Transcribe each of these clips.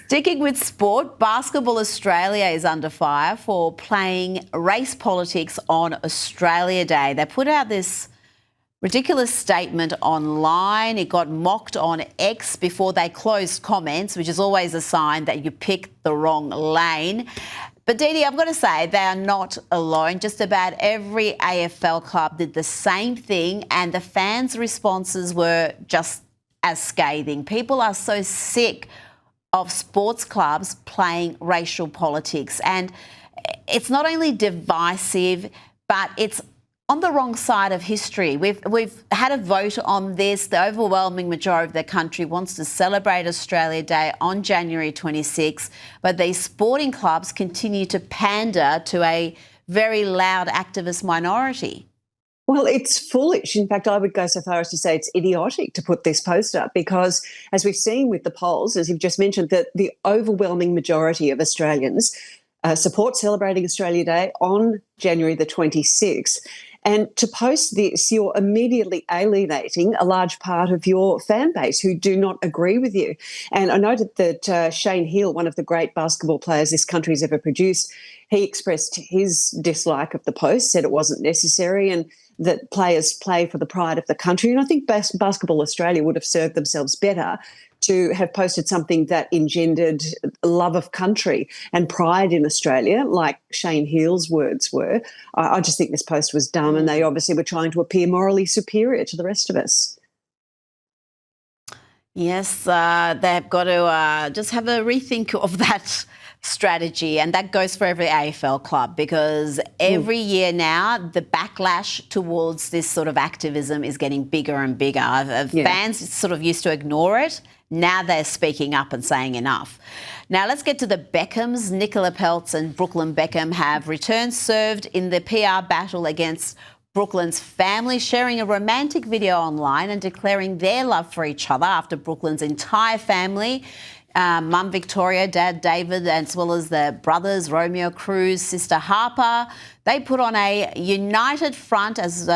Sticking with sport, Basketball Australia is under fire for playing race politics on Australia Day. They put out this ridiculous statement online. It got mocked on X before they closed comments, which is always a sign that you picked the wrong lane. But Dee Dee, I've got to say, they are not alone. Just about every AFL club did the same thing, and the fans' responses were just as scathing. People are so sick of sports clubs playing racial politics, and it's not only divisive, but it's on the wrong side of history. We've had a vote on this. The overwhelming majority of the country wants to celebrate Australia Day on January 26, but these sporting clubs continue to pander to a very loud activist minority. Well, it's foolish. In fact, I would go so far as to say it's idiotic to put this post up because, as we've seen with the polls, as you've just mentioned, that the overwhelming majority of Australians support celebrating Australia Day on January the 26th. And to post this, you're immediately alienating a large part of your fan base who do not agree with you. And I noted that Shane Heal, one of the great basketball players this country's ever produced, he expressed his dislike of the post, said it wasn't necessary and that players play for the pride of the country. And I think Basketball Australia would have served themselves better to have posted something that engendered love of country and pride in Australia, like Shane Heal's words were. I just think this post was dumb, and they obviously were trying to appear morally superior to the rest of us. Yes, they've got to just have a rethink of that strategy, and that goes for every AFL club, because every year now the backlash towards this sort of activism is getting bigger and bigger. Fans sort of used to ignore it. Now they're speaking up and saying enough. Now let's get to the Beckhams. Nicola Peltz and Brooklyn Beckham have returned served in the PR battle against Brooklyn's family, sharing a romantic video online and declaring their love for each other after Brooklyn's entire family, Mum Victoria, Dad David, as well as their brothers Romeo Cruz, sister Harper, they put on a united front as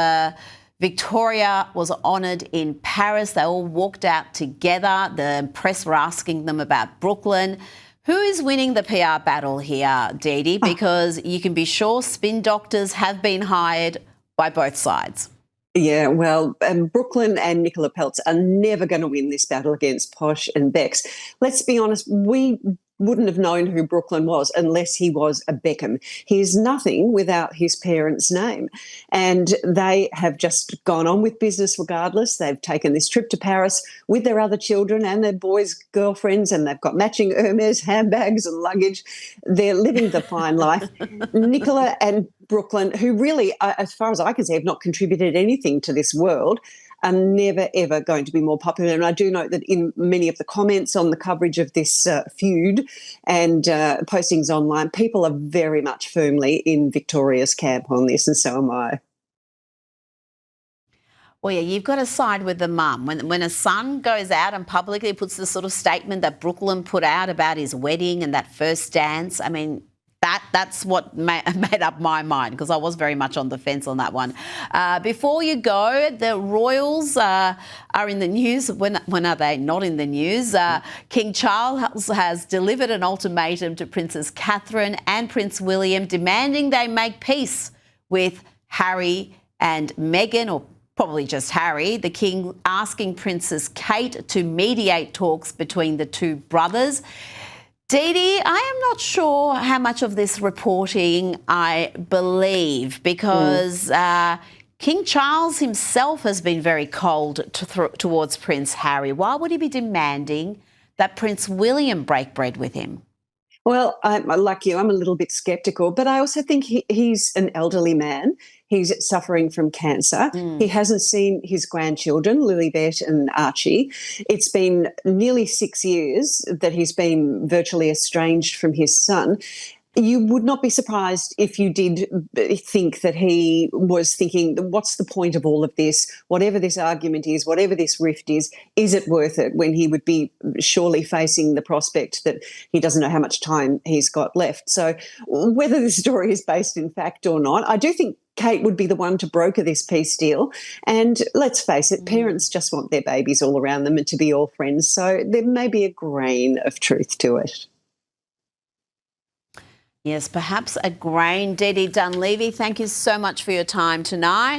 Victoria was honoured in Paris. They all walked out together. The press were asking them about Brooklyn. Who is winning the PR battle here, Dee Dee? Because you can be sure spin doctors have been hired by both sides. Yeah, well, Brooklyn and Nicola Peltz are never going to win this battle against Posh and Bex. Let's be honest, we wouldn't have known who Brooklyn was unless he was a Beckham. He is nothing without his parents' name. And they have just gone on with business regardless. They've taken this trip to Paris with their other children and their boys' girlfriends, and they've got matching Hermes handbags and luggage. They're living the fine life. Nicola and Brooklyn, who really, as far as I can see, have not contributed anything to this world, are never, ever going to be more popular. And I do note that in many of the comments on the coverage of this feud and postings online, people are very much firmly in Victoria's camp on this, and so am I. Well, yeah, you've got to side with the mum. When a son goes out and publicly puts the sort of statement that Brooklyn put out about his wedding and that first dance, I mean, that's what made up my mind, because I was very much on the fence on that one. Before you go, the royals are in the news. When are they not in the news? King Charles has delivered an ultimatum to Princess Catherine and Prince William, demanding they make peace with Harry and Meghan, or probably just Harry. The King asking Princess Kate to mediate talks between the two brothers. Dee Dee, I am not sure how much of this reporting I believe, because King Charles himself has been very cold towards Prince Harry. Why would he be demanding that Prince William break bread with him? Well, like you, I'm a little bit sceptical, but I also think he's an elderly man. He's suffering from cancer. He hasn't seen his grandchildren, Lilibet and Archie. It's been nearly 6 years that he's been virtually estranged from his son. You would not be surprised if you did think that he was thinking, what's the point of all of this? Whatever this argument is, whatever this rift is it worth it, when he would be surely facing the prospect that he doesn't know how much time he's got left? So whether the story is based in fact or not, I do think Kate would be the one to broker this peace deal. And let's face it, parents just want their babies all around them and to be all friends. So there may be a grain of truth to it. Yes, perhaps a grain. Dee Dee Dunleavy, thank you so much for your time tonight.